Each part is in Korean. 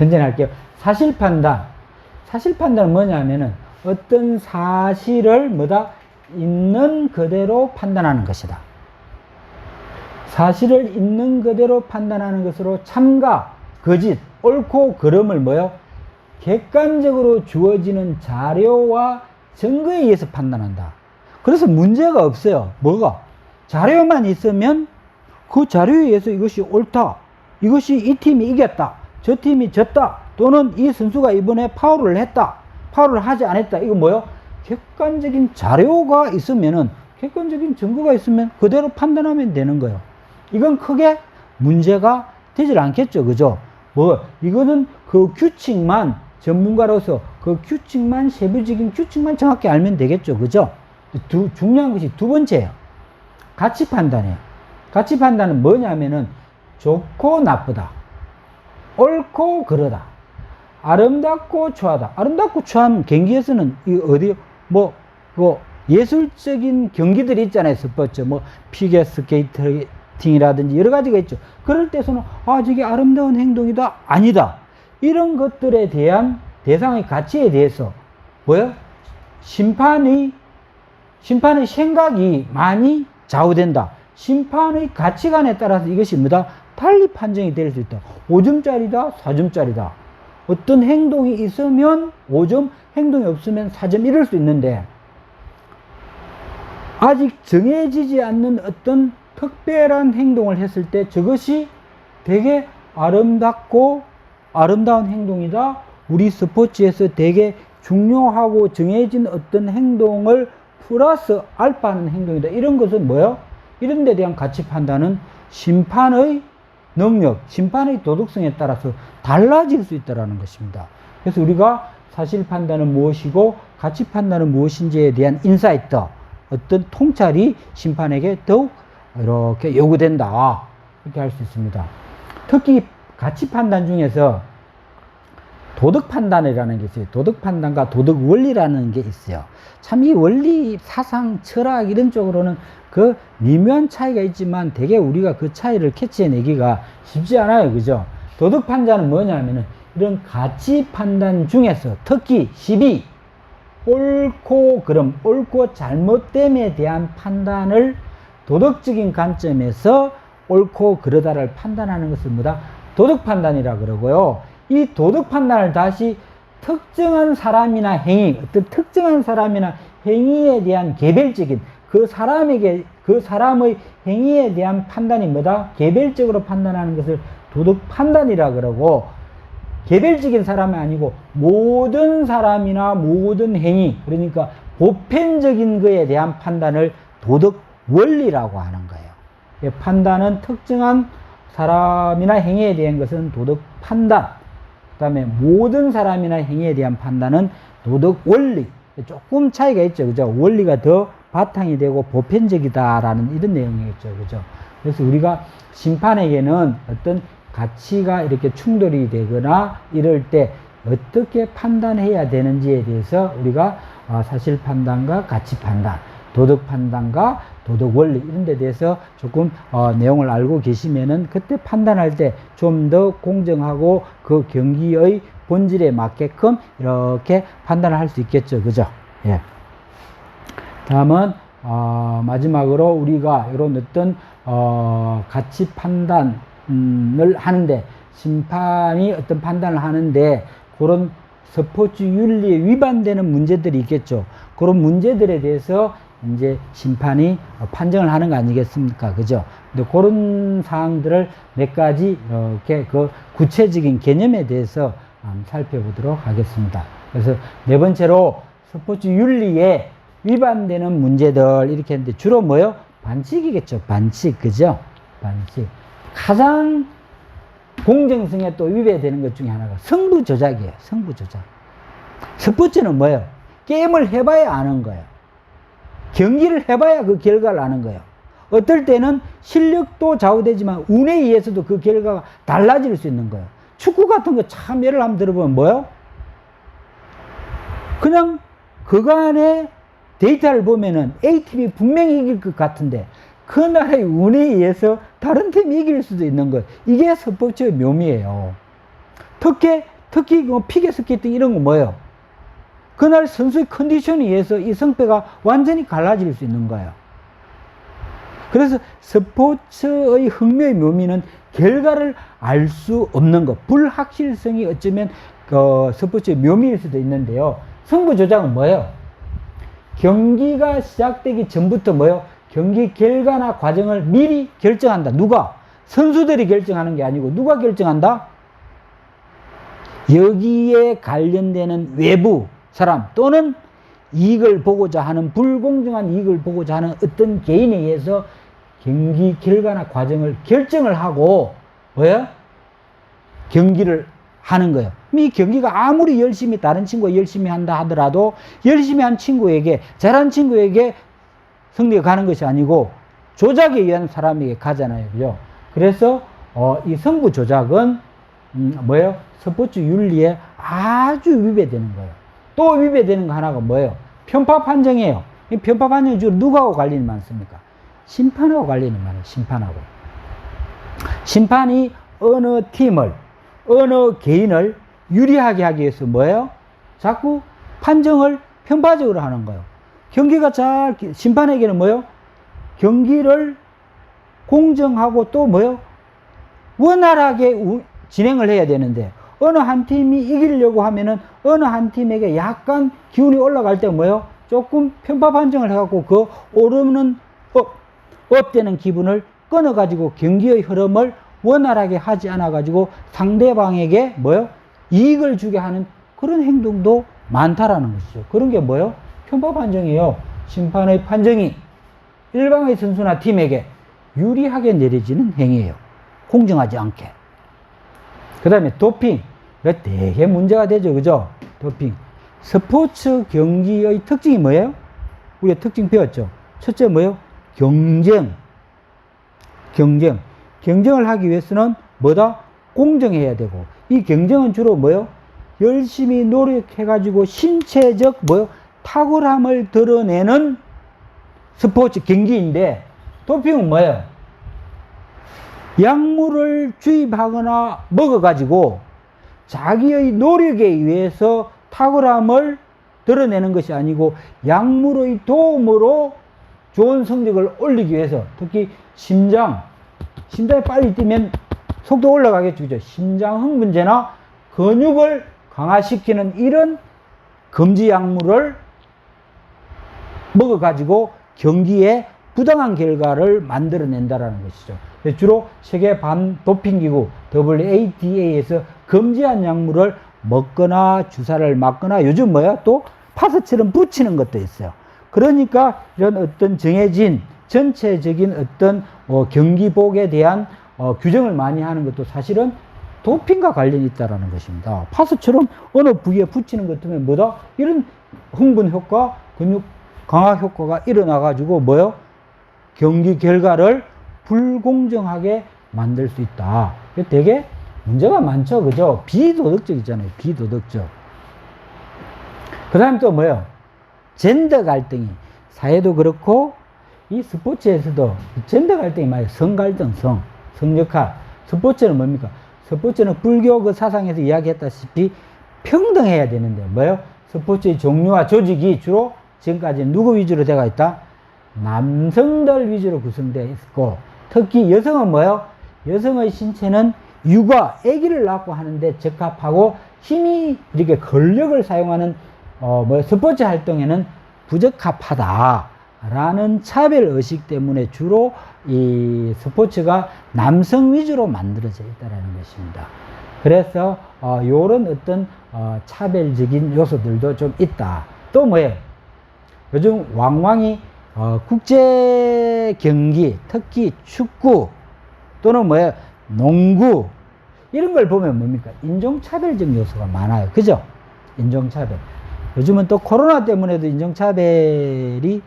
전제할게요. 사실 판단. 사실 판단은 뭐냐면은 어떤 사실을 뭐다? 있는 그대로 판단하는 것이다. 사실을 있는 그대로 판단하는 것으로 참과 거짓, 옳고 그름을 뭐요? 객관적으로 주어지는 자료와 증거에 의해서 판단한다. 그래서 문제가 없어요. 뭐가? 자료만 있으면 그 자료에 의해서 이것이 옳다. 이것이 이 팀이 이겼다. 저 팀이 졌다. 또는 이 선수가 이번에 파울을 했다. 파울을 하지 않았다. 이거 뭐요? 객관적인 자료가 있으면은, 객관적인 증거가 있으면 그대로 판단하면 되는 거예요. 이건 크게 문제가 되질 않겠죠. 그죠? 이거는 그 규칙만, 전문가로서 그 규칙만, 세부적인 규칙만 정확히 알면 되겠죠. 그죠? 중요한 것이 두 번째예요. 가치 판단이에요. 가치 판단은 뭐냐면은 좋고 나쁘다, 옳고 그러다, 아름답고 추하다. 아름답고 추한 경기에서는 예술적인 경기들이 있잖아요. 스포츠, 피겨 스케이팅이라든지 여러 가지가 있죠. 그럴 때서는 저게 아름다운 행동이다, 아니다. 이런 것들에 대한 대상의 가치에 대해서 심판의 생각이 많이 좌우된다. 심판의 가치관에 따라서 이것이 달리 판정이 될 수 있다. 5점짜리다, 4점짜리다. 어떤 행동이 있으면 5점, 행동이 없으면 4점 이럴 수 있는데, 아직 정해지지 않는 어떤 특별한 행동을 했을 때 저것이 되게 아름다운 행동이다. 우리 스포츠에서 되게 중요하고 정해진 어떤 행동을 플러스 알파하는 행동이다. 이런 것은 이런 데 대한 가치 판단은 심판의 능력, 심판의 도덕성에 따라서 달라질 수 있다는 것입니다. 그래서 우리가 사실 판단은 무엇이고 가치 판단은 무엇인지에 대한 인사이트, 어떤 통찰이 심판에게 더욱 이렇게 요구된다. 이렇게 할 수 있습니다. 특히 가치 판단 중에서 도덕 판단이라는 게 있어요. 도덕 판단과 도덕 원리라는 게 있어요. 참 이 원리, 사상, 철학 이런 쪽으로는 그 미묘한 차이가 있지만 되게 우리가 그 차이를 캐치해내기가 쉽지 않아요. 그죠? 도덕 판단은 뭐냐면은 이런 가치 판단 중에서 특히 12, 옳고 그름, 옳고 잘못됨에 대한 판단을 도덕적인 관점에서 옳고 그러다를 판단하는 것을 도덕 판단이라 그러고요. 이 도덕 판단을 다시 특정한 사람이나 행위, 어떤 특정한 사람이나 행위에 대한 개별적인 그 사람의 행위에 대한 판단이 개별적으로 판단하는 것을 도덕 판단이라 그러고, 개별적인 사람이 아니고 모든 사람이나 모든 행위, 그러니까 보편적인 것에 대한 판단을 도덕 원리라고 하는 거예요. 판단은 특정한 사람이나 행위에 대한 것은 도덕 판단, 그 다음에 모든 사람이나 행위에 대한 판단은 도덕 원리. 조금 차이가 있죠. 그죠? 원리가 더 바탕이 되고 보편적이다라는 이런 내용이겠죠. 그죠? 그래서 우리가 심판에게는 어떤 가치가 이렇게 충돌이 되거나 이럴 때 어떻게 판단해야 되는지에 대해서 우리가 사실 판단과 가치 판단, 도덕 판단과 도덕 원리 이런 데 대해서 조금 내용을 알고 계시면은 그때 판단할 때 좀 더 공정하고 그 경기의 본질에 맞게끔 이렇게 판단을 할 수 있겠죠. 그죠? 예. 다음은 마지막으로 우리가 이런 어떤 가치 판단을 하는데, 심판이 어떤 판단을 하는데 그런 스포츠 윤리에 위반되는 문제들이 있겠죠. 그런 문제들에 대해서 이제 심판이 판정을 하는 거 아니겠습니까? 그죠? 근데 그런 사항들을 몇 가지 이렇게 그 구체적인 개념에 대해서 살펴보도록 하겠습니다. 그래서 네 번째로 스포츠 윤리에 위반되는 문제들 이렇게 했는데 주로 반칙이겠죠. 반칙. 그죠? 반칙. 가장 공정성에 또 위배되는 것 중에 하나가 승부 조작이에요. 승부 조작. 스포츠는 게임을 해봐야 아는 거예요. 경기를 해봐야 그 결과를 아는 거예요. 어떨 때는 실력도 좌우되지만 운에 의해서도 그 결과가 달라질 수 있는 거예요. 축구 같은 거 참 예를 한번 들어보면 그냥 그간의 데이터를 보면은 A팀이 분명히 이길 것 같은데 그날의 운에 의해서 다른 팀이 이길 수도 있는 거예요. 이게 스포츠의 묘미예요. 특히 그 피겨스케이팅 이런 거 뭐예요? 그날 선수의 컨디션에 의해서 이 성패가 완전히 갈라질 수 있는 거예요. 그래서 스포츠의 흥미의 묘미는 결과를 알 수 없는 것, 불확실성이 어쩌면 그 스포츠의 묘미일 수도 있는데요. 승부 조작은 뭐예요? 경기가 시작되기 전부터 뭐예요? 경기 결과나 과정을 미리 결정한다. 누가? 선수들이 결정하는 게 아니고 누가 결정한다? 여기에 관련되는 외부 사람 또는 이익을 보고자 하는, 불공정한 이익을 보고자 하는 어떤 개인에 의해서 경기 결과나 과정을 결정을 하고 뭐예요? 경기를 하는 거예요. 이 경기가 아무리 열심히 다른 친구가 열심히 한다 하더라도 열심히 한 친구에게, 잘한 친구에게 승리가 가는 것이 아니고 조작에 의한 사람에게 가잖아요. 그죠? 그래서 이 승부 조작은 뭐예요? 스포츠 윤리에 아주 위배되는 거예요. 또 위배되는 거 하나가 뭐예요? 편파 판정이에요. 이 편파 판정이 주로 누구하고 관련이 많습니까? 심판하고 관련이 많아요. 심판하고. 심판이 어느 팀을, 어느 개인을 유리하게 하기 위해서 뭐예요? 자꾸 판정을 편파적으로 하는 거예요. 경기가 심판에게는 뭐예요? 경기를 공정하고 또 뭐예요? 원활하게 진행을 해야 되는데, 어느 한 팀이 이기려고 하면은 어느 한 팀에게 약간 기운이 올라갈 때 뭐예요? 조금 편파 판정을 해갖고 그 오르는 업되는 기분을 끊어가지고 경기의 흐름을 원활하게 하지 않아가지고 상대방에게 뭐예요? 이익을 주게 하는 그런 행동도 많다라는 것이죠. 그런 게 뭐예요? 편파 판정이에요. 심판의 판정이 일방의 선수나 팀에게 유리하게 내려지는 행위예요. 공정하지 않게. 그 다음에 도핑. 이거 되게 문제가 되죠. 그죠? 도핑. 스포츠 경기의 특징이 뭐예요? 우리가 특징 배웠죠. 첫째 뭐예요? 경쟁. 경쟁을 하기 위해서는 뭐다? 공정해야 되고, 이 경쟁은 주로 뭐예요? 열심히 노력해가지고 신체적 뭐예요? 탁월함을 드러내는 스포츠 경기인데, 도핑은 뭐예요? 약물을 주입하거나 먹어가지고 자기의 노력에 의해서 탁월함을 드러내는 것이 아니고 약물의 도움으로 좋은 성적을 올리기 위해서, 특히 심장이 빨리 뛰면 속도 올라가겠죠. 그죠? 심장 흥분제나 근육을 강화시키는 이런 금지 약물을 먹어가지고 경기에 부당한 결과를 만들어낸다라는 것이죠. 주로 세계 반도핑기구 WADA에서 금지한 약물을 먹거나 주사를 맞거나, 요즘 뭐야? 또 파스처럼 붙이는 것도 있어요. 그러니까 이런 어떤 정해진 전체적인 어떤 경기복에 대한 규정을 많이 하는 것도 사실은 도핑과 관련이 있다는 것입니다. 파스처럼 어느 부위에 붙이는 것 때문에 뭐다? 이런 흥분 효과, 근육 강화 효과가 일어나가지고 뭐요? 경기 결과를 불공정하게 만들 수 있다. 되게 문제가 많죠. 그죠? 비도덕적이잖아요. 비도덕적. 그 다음에 또 뭐예요? 젠더 갈등이. 사회도 그렇고, 이 스포츠에서도 젠더 갈등이 많아요. 성 갈등, 성역할. 스포츠는 뭡니까? 스포츠는 불교 그 사상에서 이야기했다시피 평등해야 되는데, 뭐예요? 스포츠의 종류와 조직이 주로 지금까지 누구 위주로 되어 있다? 남성들 위주로 구성되어 있고, 특히 여성은 뭐예요? 여성의 신체는 육아, 아기를 낳고 하는데 적합하고 힘이 이렇게 근력을 사용하는 스포츠 활동에는 부적합하다라는 차별 의식 때문에 주로 이 스포츠가 남성 위주로 만들어져 있다는 것입니다. 그래서 요런 어떤 차별적인 요소들도 좀 있다. 또 뭐예요? 요즘 왕왕이 국제 경기, 특히 축구 또는 뭐예요? 농구, 이런 걸 보면 뭡니까? 인종차별적 요소가 많아요. 그죠? 인종차별. 요즘은 또 코로나 때문에도 인종차별이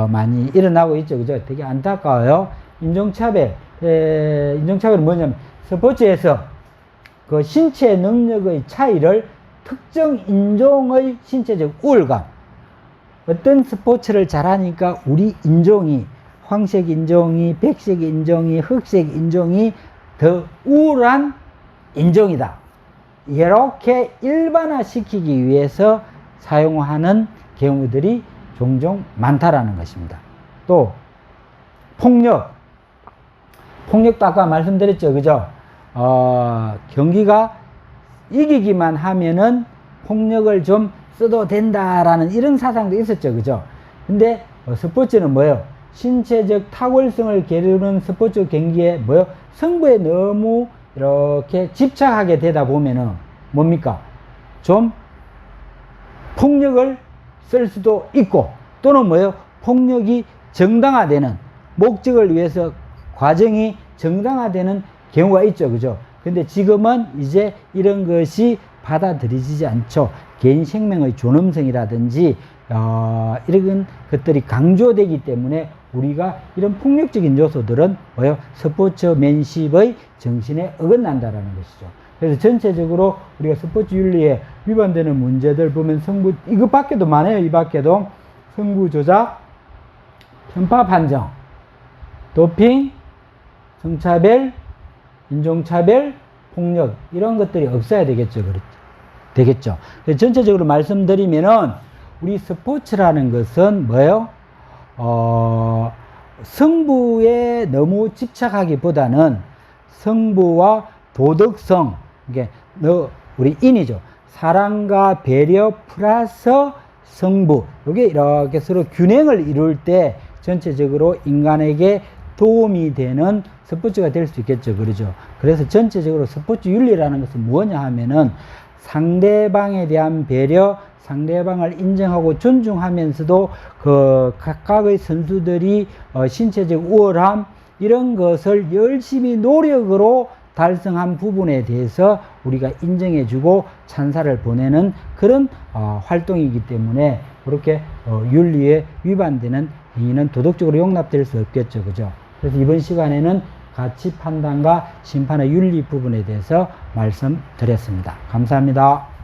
많이 일어나고 있죠. 그죠? 되게 안타까워요. 인종차별은 뭐냐면 스포츠에서 그 신체 능력의 차이를 특정 인종의 신체적 우월감, 어떤 스포츠를 잘하니까 우리 인종이, 황색 인종이, 백색 인종이, 흑색 인종이 더 우월한 인종이다. 이렇게 일반화시키기 위해서 사용하는 경우들이 종종 많다라는 것입니다. 또 폭력도 아까 말씀드렸죠, 그죠? 경기가 이기기만 하면은 폭력을 좀 써도 된다라는 이런 사상도 있었죠, 그죠? 근데 스포츠는 뭐예요? 신체적 탁월성을 기르는 스포츠 경기에 뭐예요? 승부에 너무 이렇게 집착하게 되다 보면은 뭡니까? 좀 폭력을 쓸 수도 있고, 또는 뭐예요? 폭력이 정당화되는, 목적을 위해서 과정이 정당화되는 경우가 있죠, 그죠? 근데 지금은 이제 이런 것이 받아들여지지 않죠. 개인 생명의 존엄성이라든지 이런 것들이 강조되기 때문에 우리가 이런 폭력적인 요소들은 뭐예요? 스포츠맨십의 정신에 어긋난다라는 것이죠. 그래서 전체적으로 우리가 스포츠 윤리에 위반되는 문제들 보면 이거 밖에도 많아요. 이 밖에도 승부 조작, 편파 판정, 도핑, 성차별, 인종차별, 폭력, 이런 것들이 없어야 되겠죠. 되겠죠. 전체적으로 말씀드리면은 우리 스포츠라는 것은 뭐예요? 승부에 너무 집착하기보다는 승부와 도덕성, 이게 우리 인이죠. 사랑과 배려 플러스 승부, 이게 이렇게 서로 균형을 이룰 때 전체적으로 인간에게 도움이 되는 스포츠가 될 수 있겠죠. 그러죠. 그래서 전체적으로 스포츠 윤리라는 것은 뭐냐 하면은 상대방에 대한 배려, 상대방을 인정하고 존중하면서도 그 각각의 선수들이 신체적 우월함, 이런 것을 열심히 노력으로 달성한 부분에 대해서 우리가 인정해주고 찬사를 보내는 그런 활동이기 때문에 그렇게 윤리에 위반되는 행위는 도덕적으로 용납될 수 없겠죠. 그죠? 그래서 이번 시간에는 가치 판단과 심판의 윤리 부분에 대해서 말씀드렸습니다. 감사합니다.